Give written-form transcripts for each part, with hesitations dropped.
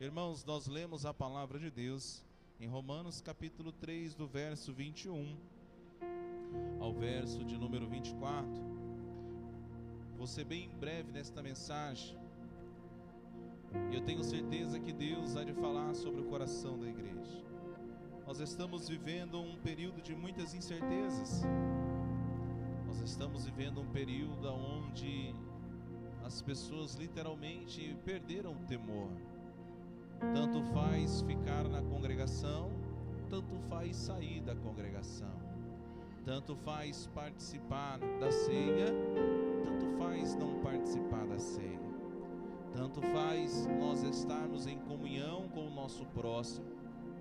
Irmãos, nós lemos a palavra de Deus em Romanos capítulo 3, do verso 21 ao verso de número 24. Vou ser bem breve nesta mensagem. Eu tenho certeza que Deus há de falar sobre o coração da igreja. Nós estamos vivendo um período de muitas incertezas. Nós estamos vivendo um período onde as pessoas literalmente perderam o temor. Tanto faz ficar na congregação, tanto faz sair da congregação. Tanto faz participar da ceia, tanto faz não participar da ceia. Tanto faz nós estarmos em comunhão com o nosso próximo,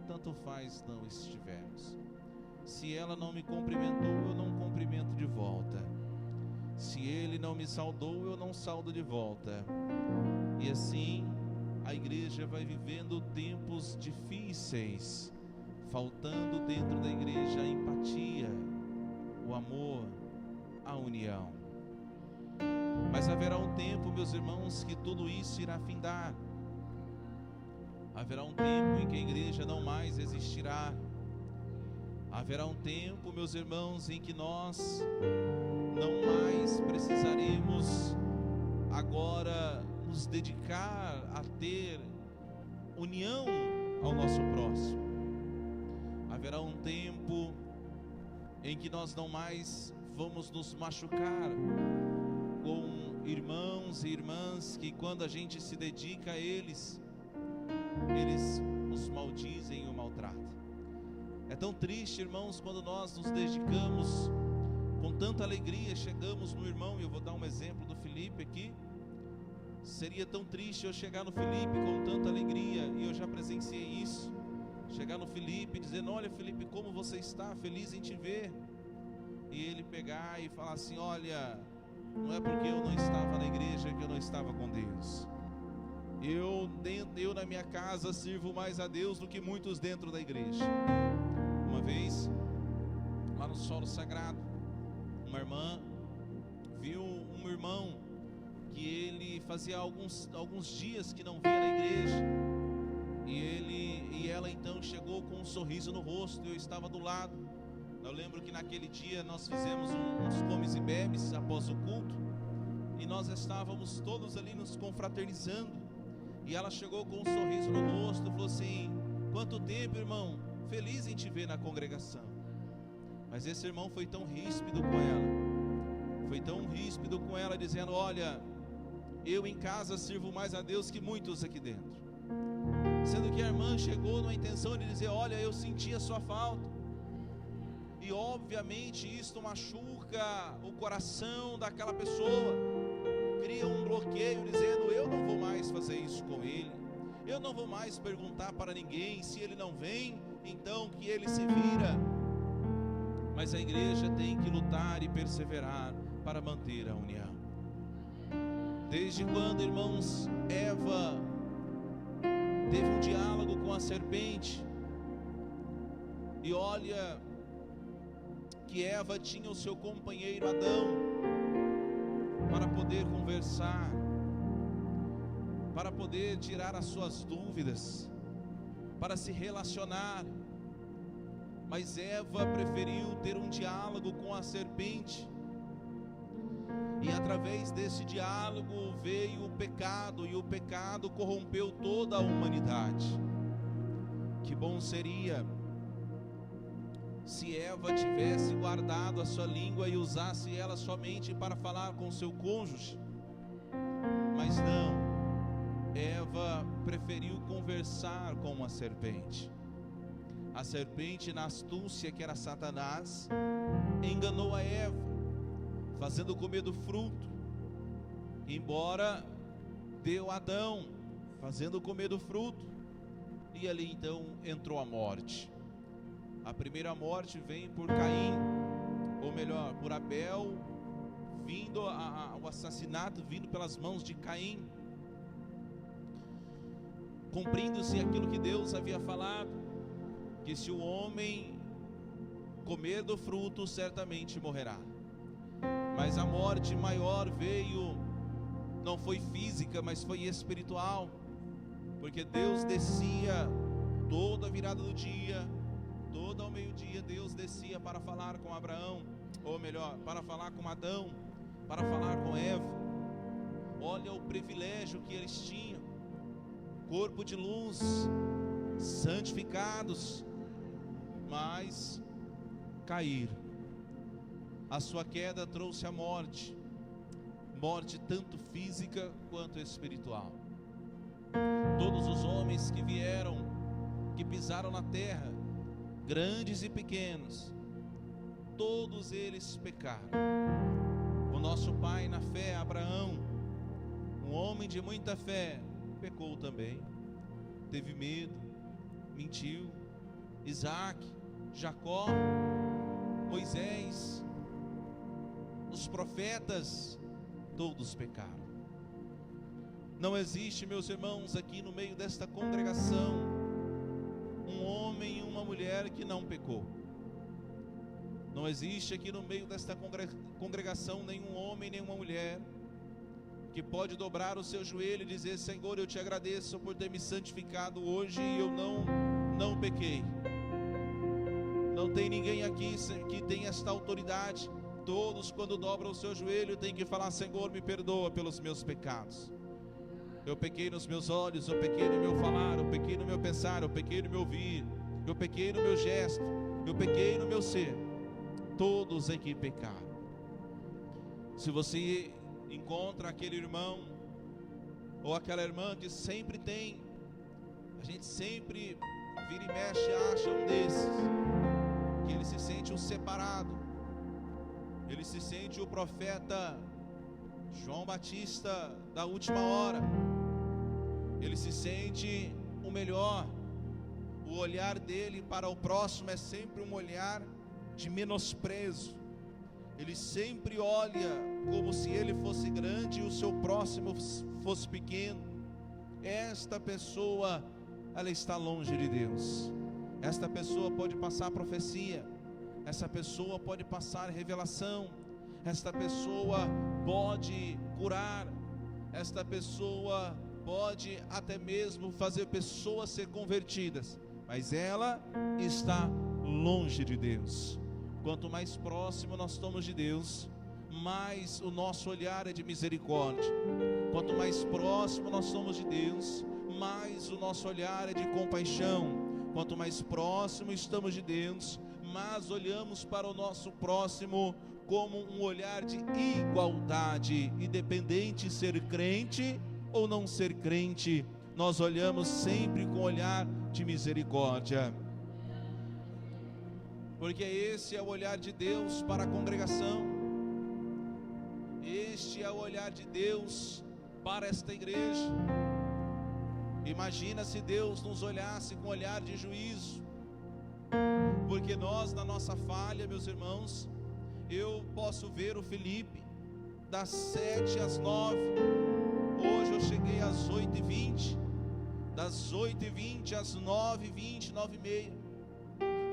tanto faz não estivermos. Se ela não me cumprimentou, eu não cumprimento de volta. Se ele não me saudou, eu não saudo de volta. E assim a igreja vai vivendo tempos difíceis, faltando dentro da igreja a empatia, o amor, a união. Mas haverá um tempo, meus irmãos, que tudo isso irá findar. Haverá um tempo em que a igreja não mais existirá. Haverá um tempo, meus irmãos, em que nós não mais precisaremos agora nos dedicar a ter união ao nosso próximo. Haverá um tempo em que nós não mais vamos nos machucar com irmãos e irmãs que, quando a gente se dedica a eles, eles os maldizem e o maltratam. É tão triste, irmãos, quando nós nos dedicamos com tanta alegria, chegamos no irmão, e eu vou dar um exemplo do Felipe aqui. Seria tão triste eu chegar no Felipe com tanta alegria, e eu já presenciei isso. Chegar no Felipe dizendo: olha, Felipe, como você está? Feliz em te ver. E ele pegar e falar assim: olha, não é porque eu não estava na igreja que eu não estava com Deus. Eu na minha casa sirvo mais a Deus do que muitos dentro da igreja. Uma vez, lá no solo sagrado, uma irmã viu um irmão que ele fazia alguns dias que não vinha na igreja, e ela então chegou com um sorriso no rosto. Eu estava do lado. Eu lembro que naquele dia nós fizemos uns comes e bebes após o culto, e nós estávamos todos ali nos confraternizando, e ela chegou com um sorriso no rosto e falou assim: quanto tempo, irmão, feliz em te ver na congregação. Mas esse irmão foi tão ríspido com ela, dizendo: olha, eu em casa sirvo mais a Deus que muitos aqui dentro. Sendo que a irmã chegou numa intenção de dizer: olha, eu senti a sua falta. E obviamente isto machuca o coração daquela pessoa, cria um bloqueio, dizendo: eu não vou mais fazer isso com ele, eu não vou mais perguntar para ninguém. Se ele não vem, então que ele se vira. Mas a igreja tem que lutar e perseverar para manter a união. Desde quando, irmãos, Eva teve um diálogo com a serpente, e olha que Eva tinha o seu companheiro Adão para poder conversar, para poder tirar as suas dúvidas, para se relacionar. Mas Eva preferiu ter um diálogo com a serpente, e através desse diálogo veio o pecado, e o pecado corrompeu toda a humanidade. Que bom seria se Eva tivesse guardado a sua língua e usasse ela somente para falar com seu cônjuge. Mas não, Eva preferiu conversar com a serpente. A serpente, na astúcia que era Satanás, enganou a Eva, fazendo comer do fruto, embora deu a Adão, fazendo comer do fruto, e ali então entrou a morte. A primeira morte vem por Caim, ou melhor, por Abel, vindo o assassinato vindo pelas mãos de Caim, cumprindo-se aquilo que Deus havia falado, que se o homem comer do fruto, certamente morrerá. Mas a morte maior veio, não foi física, mas foi espiritual. porque Deus descia toda a virada do dia, todo ao meio-dia, Deus descia para falar com Abraão, ou melhor, para falar com Adão, para falar com Eva. Olha o privilégio que eles tinham, corpo de luz, santificados, mas caíram. A sua queda trouxe a morte, morte tanto física quanto espiritual. Todos os homens que vieram, que pisaram na terra, grandes e pequenos, todos eles pecaram. O nosso pai na fé, Abraão, um homem de muita fé, pecou também, teve medo, mentiu. Isaac, Jacó, Moisés, os profetas, todos pecaram. Não existe, meus irmãos, aqui no meio desta congregação, um homem e uma mulher que não pecou. Não existe aqui no meio desta congregação nenhum homem, nenhuma mulher que pode dobrar o seu joelho e dizer: Senhor, eu te agradeço por ter me santificado hoje e eu não pequei. Não tem ninguém aqui que tem esta autoridade. Todos, quando dobram o seu joelho, têm que falar: Senhor, me perdoa pelos meus pecados. Eu pequei nos meus olhos, eu pequei no meu falar, eu pequei no meu pensar, eu pequei no meu ouvir, eu pequei no meu gesto, eu pequei no meu ser. Todos aqui pecaram. Se você encontra aquele irmão ou aquela irmã que sempre tem, a gente sempre vira e mexe, acha um desses, que ele se sente um separado, ele se sente o profeta João Batista da última hora, ele se sente o melhor. O olhar dele para o próximo é sempre um olhar de menosprezo. Ele sempre olha como se ele fosse grande e o seu próximo fosse pequeno. Esta pessoa, ela está longe de Deus. Esta pessoa pode passar profecia, essa pessoa pode passar revelação, esta pessoa pode curar, esta pessoa pode até mesmo fazer pessoas ser convertidas, mas ela está longe de Deus. Quanto mais próximo nós estamos de Deus, mais o nosso olhar é de misericórdia. Quanto mais próximo nós somos de Deus, mais o nosso olhar é de compaixão. Quanto mais próximo estamos de Deus, mais olhamos para o nosso próximo como um olhar de igualdade, independente de ser crente ou não ser crente, nós olhamos sempre com olhar de misericórdia. Porque esse é o olhar de Deus para a congregação, este é o olhar de Deus para esta igreja. Imagina se Deus nos olhasse com olhar de juízo, porque nós, na nossa falha, meus irmãos, eu posso ver o Felipe das 7 às 9, hoje eu cheguei às 8h20, das 8h20 às 9h20, 9h30,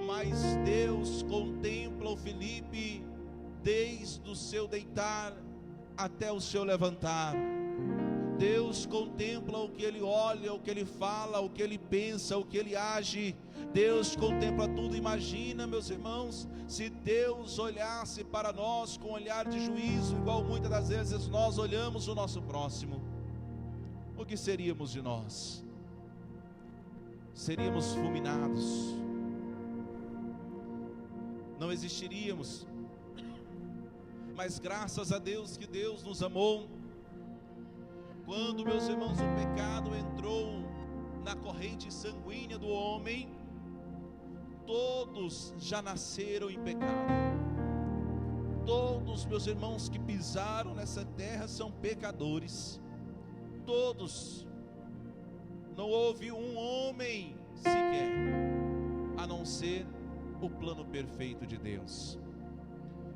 mas Deus contempla o Felipe desde o seu deitar até o seu levantar. Deus contempla o que ele olha, o que ele fala, o que ele pensa, o que ele age. Deus contempla tudo. Imagina, meus irmãos, se Deus olhasse para nós com um olhar de juízo, igual muitas das vezes nós olhamos o nosso próximo. O que seríamos de nós? Seríamos fulminados, não existiríamos. Mas graças a Deus que Deus nos amou. Quando, meus irmãos, o pecado entrou na corrente sanguínea do homem, todos já nasceram em pecado. Todos, meus irmãos, que pisaram nessa terra são pecadores. Todos. Não houve um homem sequer, a não ser o plano perfeito de Deus.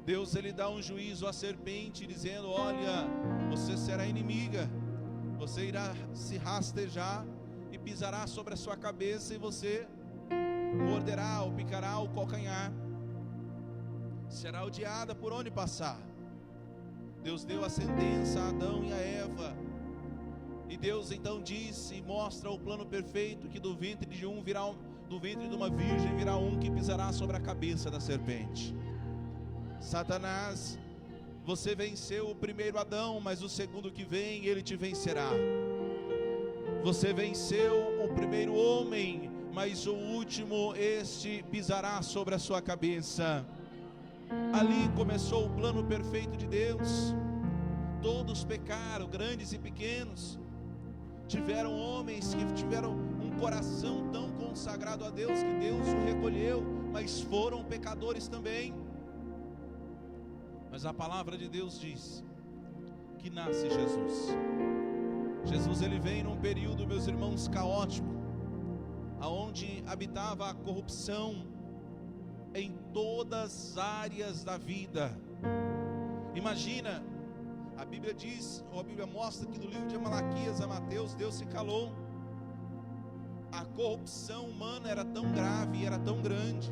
Deus, ele dá um juízo à serpente, dizendo: olha, você será inimiga, você irá se rastejar e pisará sobre a sua cabeça, e você morderá ou picará o calcanhar, será odiada por onde passar. Deus deu a sentença a Adão e a Eva, E Deus então diz e mostra o plano perfeito, que do ventre de uma virgem virá um que pisará sobre a cabeça da serpente. Satanás, você venceu o primeiro Adão, mas o segundo que vem, ele te vencerá. Você venceu o primeiro homem, mas o último, este pisará sobre a sua cabeça. Ali começou o plano perfeito de Deus. Todos pecaram, grandes e pequenos. Tiveram homens que tiveram um coração tão consagrado a Deus, que Deus o recolheu, mas foram pecadores também. Mas a palavra de Deus diz que nasce Jesus. Jesus, ele vem num período, meus irmãos, caótico, aonde habitava a corrupção em todas as áreas da vida. Imagina, a Bíblia diz, ou a Bíblia mostra que no livro de Malaquias a Mateus, Deus se calou. A corrupção humana era tão grave e era tão grande,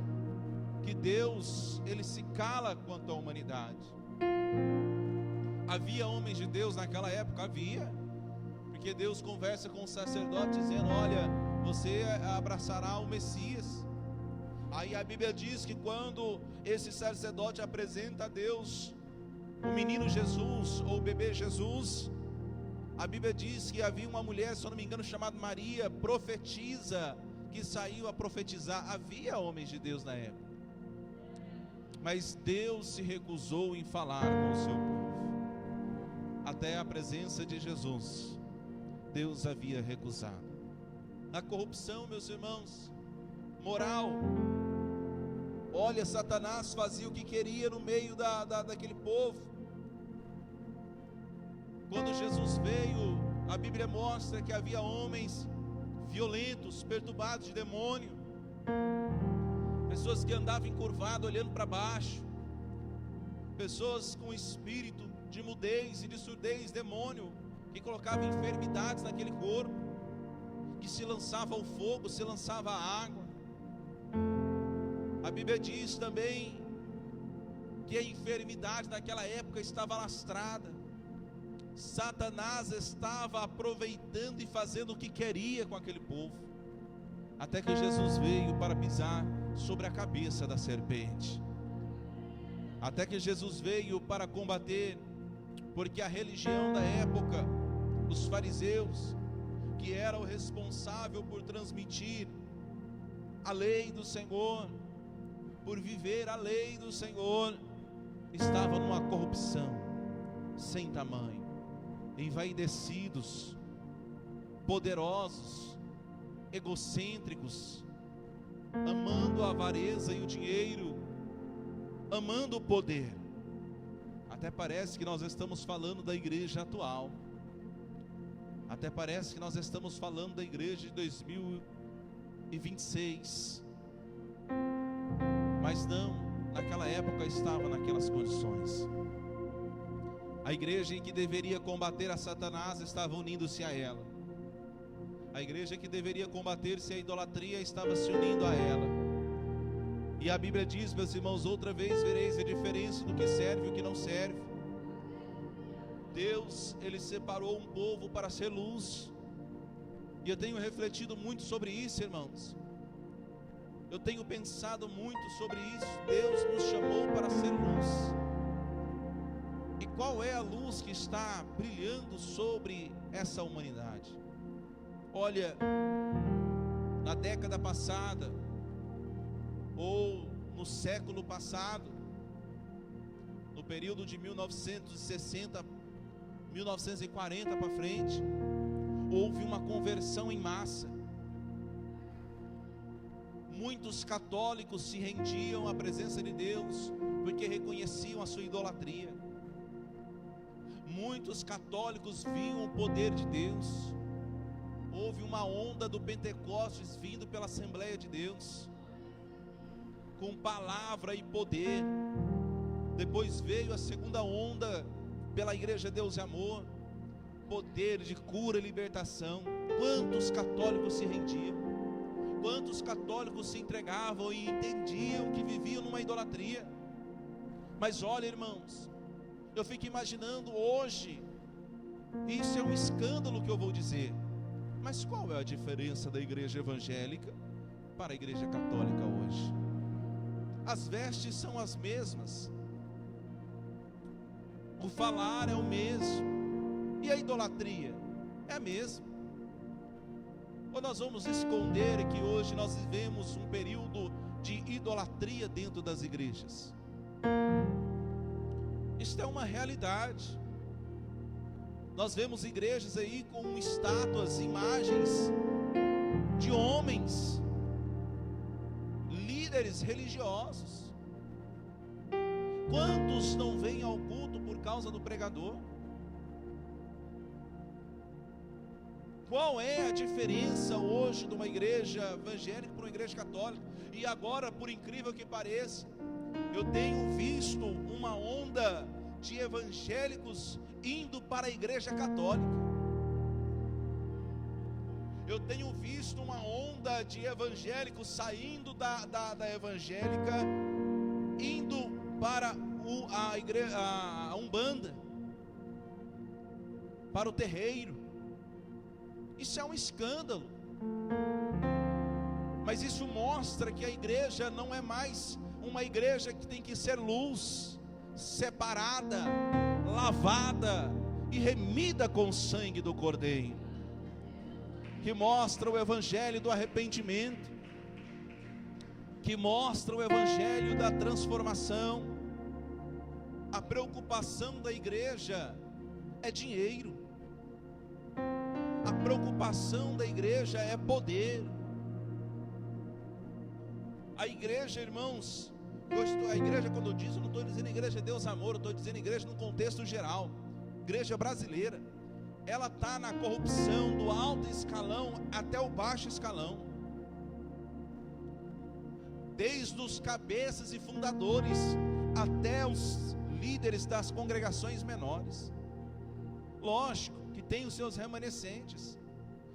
que Deus, ele se cala quanto à humanidade. Havia homens de Deus naquela época? Havia, porque Deus conversa com o sacerdote dizendo: olha, você abraçará o Messias. Aí a Bíblia diz que quando esse sacerdote apresenta a Deus o menino Jesus, ou o bebê Jesus, a Bíblia diz que havia uma mulher, se eu não me engano, chamada Maria, profetisa, que saiu a profetizar. Havia homens de Deus na época, mas Deus se recusou em falar com o seu povo. Até a presença de Jesus, Deus havia recusado. A corrupção, meus irmãos, moral. Olha, Satanás fazia o que queria no meio daquele povo. Quando Jesus veio, a Bíblia mostra que havia homens violentos, perturbados de demônio, pessoas que andavam encurvadas, olhando para baixo, pessoas com espírito de mudez e de surdez, demônio, que colocava enfermidades naquele corpo, que se lançava ao fogo, se lançava à água. A Bíblia diz também que a enfermidade naquela época estava alastrada. Satanás estava aproveitando e fazendo o que queria com aquele povo, até que Jesus veio para pisar sobre a cabeça da serpente. Até que Jesus veio para combater, porque a religião da época, os fariseus, que era o responsável por transmitir a lei do Senhor, por viver a lei do Senhor, estava numa corrupção sem tamanho, envaidecidos, poderosos, egocêntricos, amando a avareza e o dinheiro, amando o poder. Até parece que nós estamos falando da igreja atual, até parece que nós estamos falando da igreja de 2026, mas não, naquela época estava naquelas condições. A igreja em que deveria combater a Satanás estava unindo-se a ela. A igreja que deveria combater-se a idolatria estava se unindo a ela. E a Bíblia diz, meus irmãos, outra vez vereis a diferença do que serve e o que não serve. Deus, ele separou um povo para ser luz. E eu tenho refletido muito sobre isso, irmãos. Eu tenho pensado muito sobre isso. Deus nos chamou para ser luz. E qual é a luz que está brilhando sobre essa humanidade? Olha, na década passada, ou no século passado, no período de 1960, 1940 para frente, houve uma conversão em massa. Muitos católicos se rendiam à presença de Deus, porque reconheciam a sua idolatria. Muitos católicos viam o poder de Deus. Houve uma onda do Pentecostes vindo pela Assembleia de Deus, com palavra e poder. Depois veio a segunda onda pela Igreja Deus e Amor, poder de cura e libertação. Quantos católicos se rendiam? Quantos católicos se entregavam e entendiam que viviam numa idolatria? Mas olha, irmãos, eu fico imaginando hoje Isso é um escândalo que eu vou dizer. Mas qual é a diferença da igreja evangélica para a igreja católica hoje? As vestes são as mesmas, o falar é o mesmo, e a idolatria é a mesma. Ou nós vamos esconder que hoje nós vivemos um período de idolatria dentro das igrejas? Isto é uma realidade. Nós vemos igrejas aí com estátuas, imagens de homens, líderes religiosos. Quantos não vêm ao culto por causa do pregador? Qual é a diferença hoje de uma igreja evangélica para uma igreja católica? E agora, por incrível que pareça, eu tenho visto uma onda de evangélicos indo para a igreja católica. Eu tenho visto uma onda de evangélicos saindo da evangélica, indo para a Umbanda, para o terreiro. Isso é um escândalo. Mas isso mostra que a igreja não é mais uma igreja que tem que ser luz, separada, lavada e remida com o sangue do Cordeiro, que mostra o evangelho do arrependimento, que mostra o evangelho da transformação. A preocupação da igreja é dinheiro. A preocupação da igreja é poder. A igreja, irmãos, a igreja, quando eu digo, eu não estou dizendo igreja Deus Amor, eu estou dizendo igreja no contexto geral. Igreja brasileira, ela está na corrupção do alto escalão até o baixo escalão, desde os cabeças e fundadores até os líderes das congregações menores. Lógico que tem os seus remanescentes,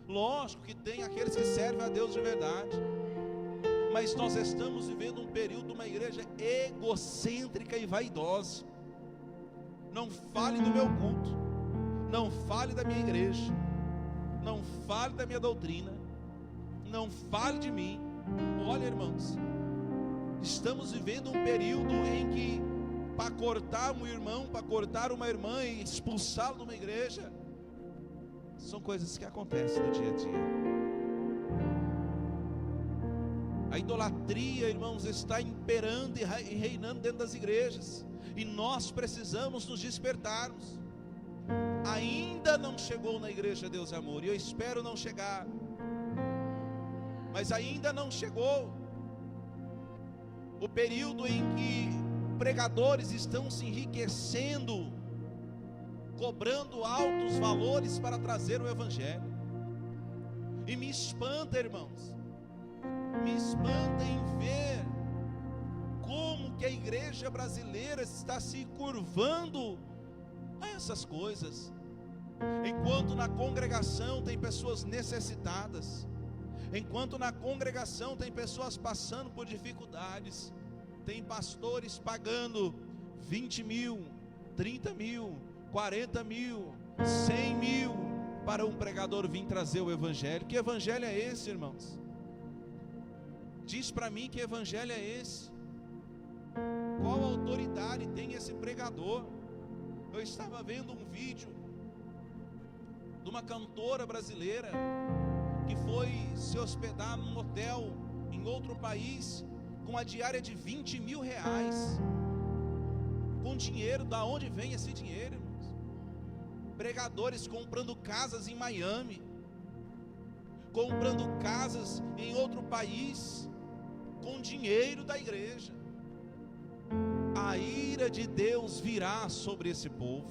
lógico que tem aqueles que servem a Deus de verdade, mas nós estamos vivendo um período de uma igreja egocêntrica e vaidosa. Não fale do meu culto, não fale da minha igreja, não fale da minha doutrina, não fale de mim. Olha, irmãos, estamos vivendo um período em que, para cortar um irmão, para cortar uma irmã e expulsá-lo de uma igreja, são coisas que acontecem no dia a dia. A idolatria, irmãos, está imperando e reinando dentro das igrejas, e nós precisamos nos despertarmos. Ainda não chegou na igreja Deus e Amor, e eu espero não chegar, mas ainda não chegou o período em que pregadores estão se enriquecendo, cobrando altos valores para trazer o evangelho. E me espanta, irmãos, me espanta em ver como que a igreja brasileira está se curvando a essas coisas, enquanto na congregação tem pessoas necessitadas, enquanto na congregação tem pessoas passando por dificuldades, tem pastores pagando 20 mil, 30 mil, 40 mil, 100 mil para um pregador vir trazer o evangelho. Que evangelho é esse, irmãos? Diz para mim que evangelho é esse? Qual autoridade tem esse pregador? Eu estava vendo um vídeo de uma cantora brasileira que foi se hospedar num hotel em outro país com a diária de 20 mil reais, com dinheiro. Da onde vem esse dinheiro, irmãos? Pregadores comprando casas em Miami, comprando casas em outro país, com dinheiro da igreja. A ira de Deus virá sobre esse povo,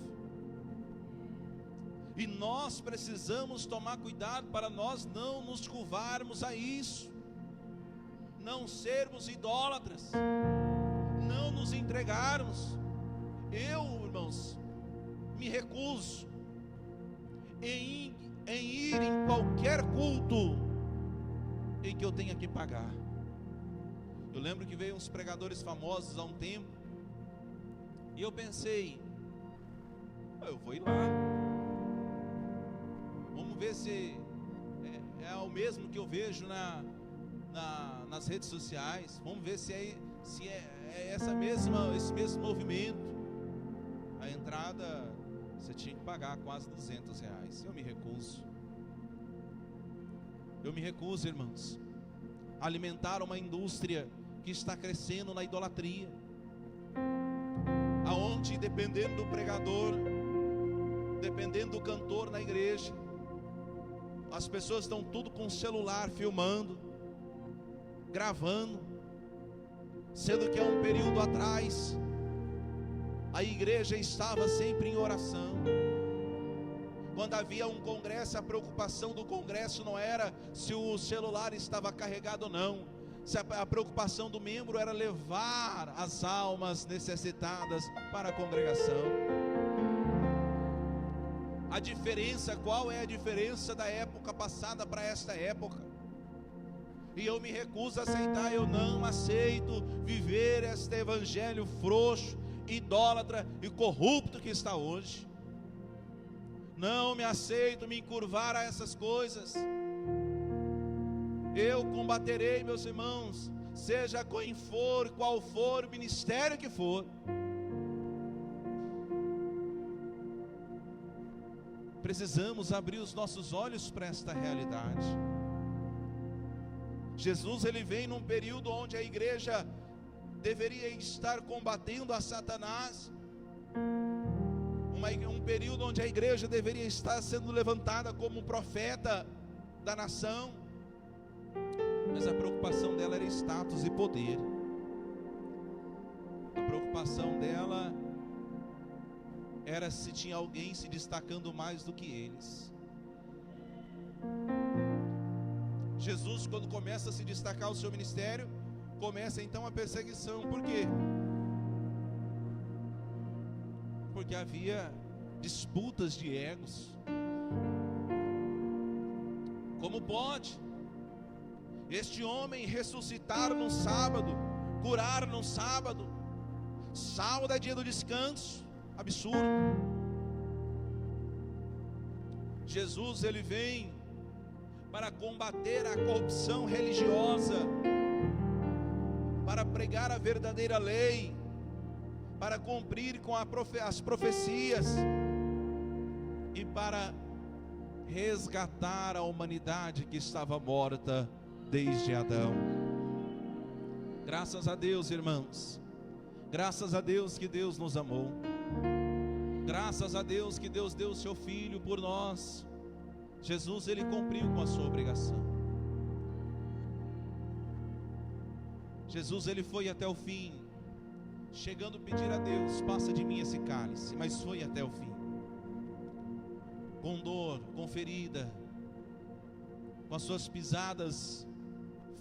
e nós precisamos tomar cuidado para nós não nos curvarmos a isso, não sermos idólatras, não nos entregarmos. Eu, irmãos, me recuso em ir em qualquer culto em que eu tenha que pagar. Eu lembro que veio uns pregadores famosos há um tempo, e eu pensei, eu vou ir lá, ver se é o mesmo que eu vejo nas redes sociais. Vamos ver se é esse mesmo movimento. A entrada você tinha que pagar quase R$200. Eu me recuso, irmãos, a alimentar uma indústria que está crescendo na idolatria, aonde, dependendo do pregador, dependendo do cantor na igreja, as pessoas estão tudo com o celular filmando, gravando, sendo que há um período atrás a igreja estava sempre em oração. Quando havia um congresso, a preocupação do congresso não era se o celular estava carregado ou não. A preocupação do membro era levar as almas necessitadas para a congregação. A diferença, qual é a diferença da época passada para esta época? E eu me recuso a aceitar, eu não aceito viver este evangelho frouxo, idólatra e corrupto que está hoje. Não me aceito me encurvar a essas coisas. Eu combaterei, meus irmãos, seja qual for o ministério que for. Precisamos abrir os nossos olhos para esta realidade. Jesus, ele vem num período onde a igreja deveria estar combatendo a Satanás, um período onde a igreja deveria estar sendo levantada como um profeta da nação, mas a preocupação dela era status e poder. A preocupação dela era se tinha alguém se destacando mais do que eles. Jesus, quando começa a se destacar o seu ministério, começa então a perseguição. Por quê? Porque havia disputas de egos. Como pode este homem ressuscitar no sábado, curar no sábado? Sábado é dia do descanso. Absurdo. Jesus, ele vem para combater a corrupção religiosa, para pregar a verdadeira lei, para cumprir com as profecias e para resgatar a humanidade que estava morta desde Adão. Graças a Deus, irmãos, graças a Deus que Deus nos amou, graças a Deus que Deus deu o seu Filho por nós. Jesus, ele cumpriu com a sua obrigação. Jesus, ele foi até o fim, chegando a pedir a Deus: passa de mim esse cálice, mas foi até o fim. Com dor, com ferida, com as suas pisadas,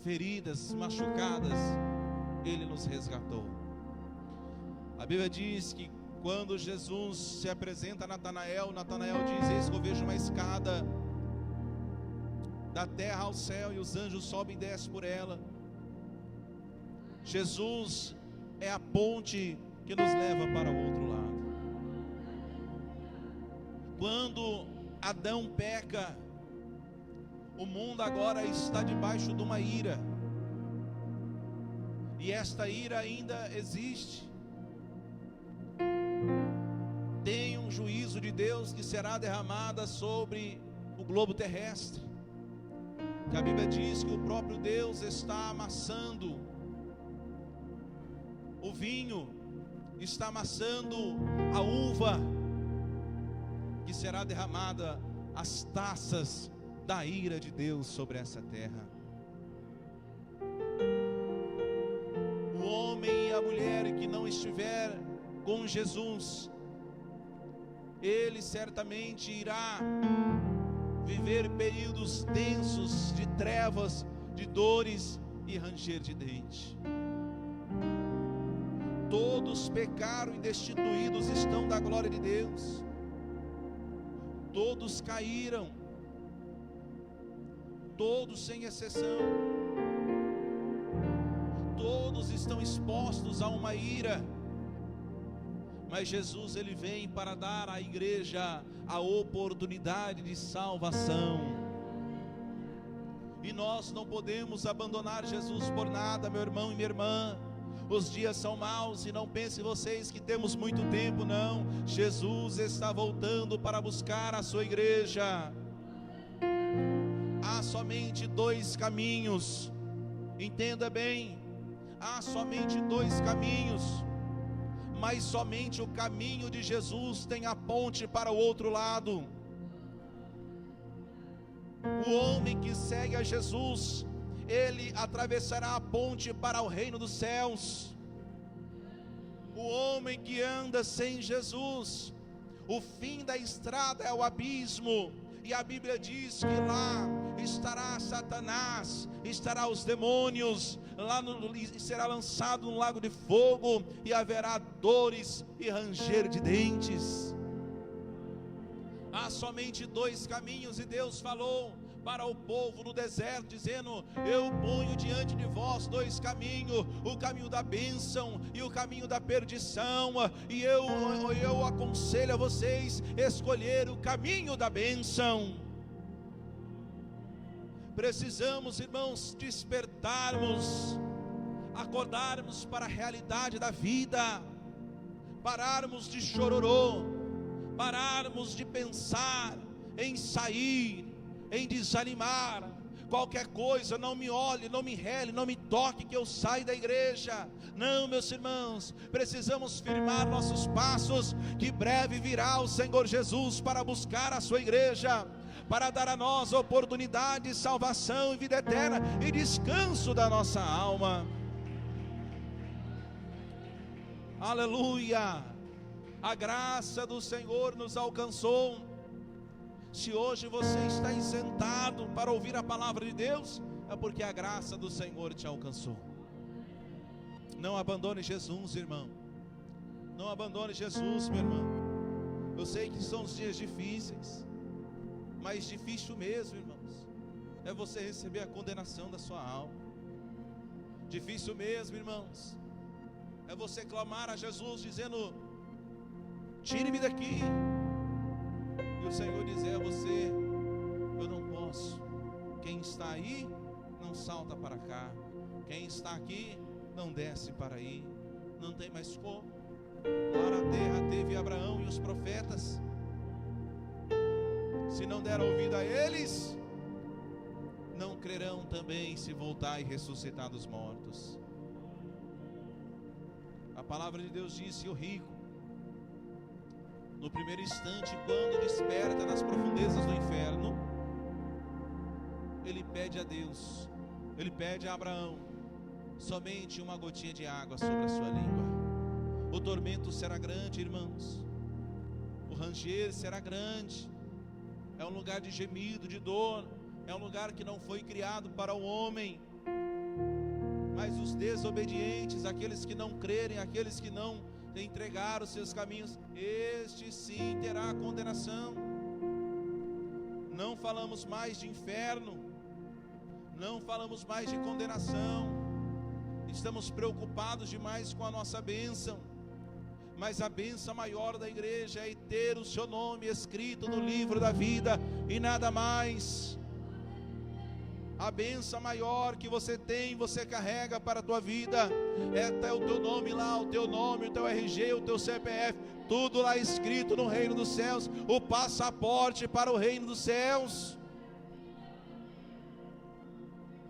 feridas, machucadas, ele nos resgatou. A Bíblia diz que quando Jesus se apresenta a Natanael, Natanael diz: eis que eu vejo uma escada da terra ao céu, e os anjos sobem e descem por ela. Jesus é a ponte que nos leva para o outro lado. Quando Adão peca, o mundo agora está debaixo de uma ira, e esta ira ainda existe. Tem um juízo de Deus que será derramado sobre o globo terrestre, que a Bíblia diz que o próprio Deus está amassando o vinho, está amassando a uva, que será derramada as taças da ira de Deus sobre essa terra. O homem e a mulher que não estiver com Jesus, ele certamente irá viver períodos densos de trevas, de dores e ranger de dente. Todos pecaram e destituídos estão da glória de Deus. Todos caíram, todos sem exceção. Todos estão expostos a uma ira, Mas Jesus, ele vem para dar à igreja a oportunidade de salvação. E nós não podemos abandonar Jesus por nada, meu irmão e minha irmã. Os dias são maus e não pensem vocês que temos muito tempo, não. Jesus está voltando para buscar a sua igreja. Há somente dois caminhos, entenda bem, há somente dois caminhos, mas somente o caminho de Jesus tem a ponte para o outro lado. O homem que segue a Jesus, ele atravessará a ponte para o reino dos céus. O homem que anda sem Jesus, o fim da estrada é o abismo, e a Bíblia diz que lá estará Satanás, estará os demônios, será lançado no lago de fogo, e haverá dores e ranger de dentes. Há somente dois caminhos, e Deus falou para o povo no deserto, dizendo: eu ponho diante de vós dois caminhos, o caminho da bênção e o caminho da perdição, e eu aconselho a vocês escolher o caminho da bênção. Precisamos, irmãos, despertarmos, acordarmos para a realidade da vida, pararmos de chororô, pararmos de pensar em sair, em desanimar. Qualquer coisa, não me olhe, não me rele, não me toque que eu saio da igreja. Não, meus irmãos, precisamos firmar nossos passos, que breve virá o Senhor Jesus para buscar a sua igreja, para dar a nós oportunidade, salvação e vida eterna e descanso da nossa alma. Aleluia! A graça do Senhor nos alcançou. Se hoje você está aí sentado para ouvir a palavra de Deus, é porque a graça do Senhor te alcançou. Não abandone Jesus, irmão. Não abandone Jesus, meu irmão. Eu sei que são os dias difíceis, mas difícil mesmo, irmãos, é você receber a condenação da sua alma. Difícil mesmo, irmãos, é você clamar a Jesus dizendo: tire-me daqui. E o Senhor dizer a você: eu não posso. Quem está aí, não salta para cá. Quem está aqui, não desce para aí. Não tem mais como. Lá na terra teve Abraão e os profetas. Se não deram ouvido a eles, não crerão também se voltar e ressuscitar dos mortos. A palavra de Deus diz que o rico, no primeiro instante, quando desperta nas profundezas do inferno, ele pede a Deus, ele pede a Abraão somente uma gotinha de água sobre a sua língua. O tormento será grande, irmãos, o ranger será grande. É um lugar de gemido, de dor. É um lugar que não foi criado para o homem. Mas os desobedientes, aqueles que não crerem, aqueles que não entregaram os seus caminhos, este sim terá condenação. Não falamos mais de inferno, não falamos mais de condenação. Estamos preocupados demais com a nossa bênção. Mas a bênção maior da igreja é ter o seu nome escrito no livro da vida e nada mais. A bênção maior que você tem, você carrega para a tua vida, é ter o teu nome lá, o teu nome, o teu RG, o teu CPF, tudo lá escrito no reino dos céus, o passaporte para o reino dos céus.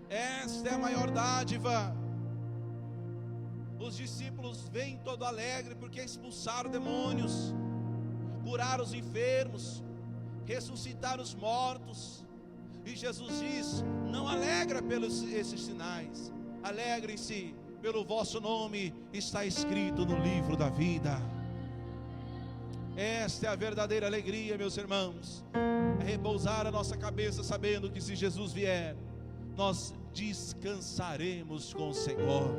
Esta é a maior dádiva. Os discípulos vêm todo alegre porque expulsaram demônios, curaram os enfermos, ressuscitaram os mortos. E Jesus diz: não alegra pelos esses sinais, alegrem-se pelo vosso nome está escrito no livro da vida. Esta é a verdadeira alegria, meus irmãos, é repousar a nossa cabeça sabendo que se Jesus vier, nós descansaremos com o Senhor.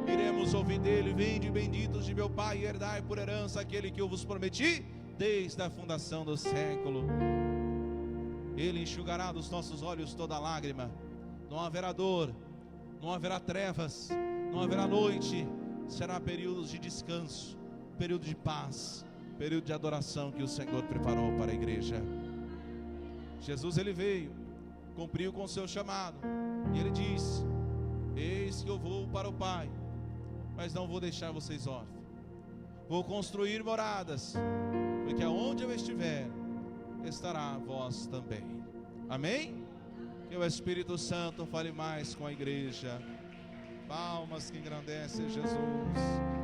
Iremos ouvir dele: vinde benditos de meu Pai, e herdai por herança aquele que eu vos prometi desde a fundação do século. Ele enxugará dos nossos olhos toda lágrima. Não haverá dor, não haverá trevas, não haverá noite. Será períodos de descanso, período de paz, período de adoração que o Senhor preparou para a igreja. Jesus, ele veio, cumpriu com o seu chamado, e ele disse: eis que eu vou para o Pai, mas não vou deixar vocês órfãos, vou construir moradas, porque aonde eu estiver, estará vós também. Amém? Que o Espírito Santo fale mais com a igreja. Palmas que engrandecem Jesus.